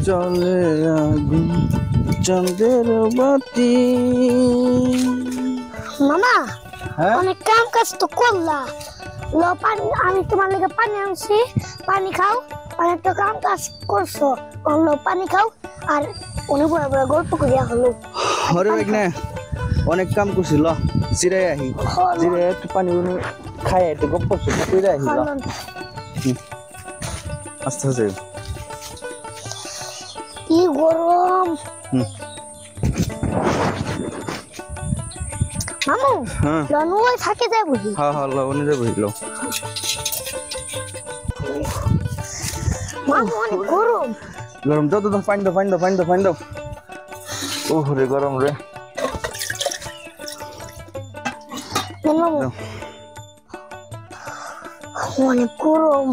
চলে আগুন চাঁদের বাতি। মামা হ্যাঁ অনেক কাম কাজ তো করলা, লো পানি আমি তোমার লেগে পানি আনছি, পানি খাও। অনেক তো কাম কাজ করছো, লো পানি খাও। আর অনেক বড় বড় গল্প করিয়া হলো। আরে ভাই না অনেক কাম করছি, ল জিরাই আহি, জিরাই একটু পানি খাই একটু গপ্প করে আহি। ল আস্তে আস্তে কি গরম। মামু হ্যাঁ লনুই থাকে যায় বুঝি। হ্যাঁ হ্যাঁ ল উনি যাবো ল। মামু অনেক গরম। গরম দাও দাও পানি দাও পানি দাও পানি দাও পানি দাও। ওহ রে গরম রে। মামু দাও। অনেক গরম।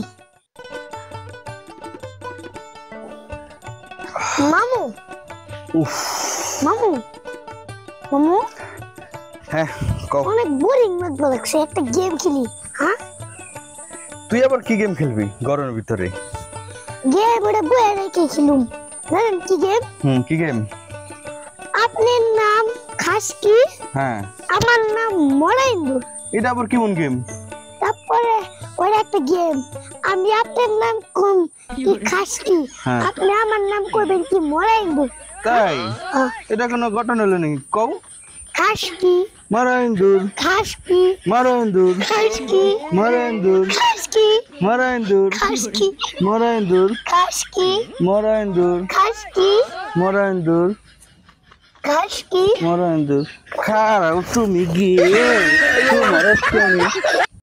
মামু উফ মামু মামু হ্যাঁ কও। অনেক বোরিং লাগছে, একটা গেম খেলি। হ্যাঁ তুই আবার কি গেম খেলবি গরমের ভিতরে? গেম ওটা বয়ে রেখে খেলুম। জানেন কি গেম? কি গেম? আপনার নাম খাসকি, হ্যাঁ আমার নাম মরাইন্দুর। এটা আবার কেমন গেম? তারপরে ওটা একটা গেম, আমি আপনার নাম কম কি খাসকি, হ্যাঁ। আপনি আমার নাম করবেন কি মরাইন্দুর। তাই এটা কোনো ঘটনা হলো নাকি কও? খাসকি মারাইন্দুর খাসকি মারাইন্দুর খাসকি মারাইন্দুর খাসকি মারাইন্দুর খাসকি মারাইন্দুর খাসকি মারাইন্দুর খাসকি মারাইন্দুর খাসকি। মারাইন্দুর। খারাপ তুমি গিয়ে তোমার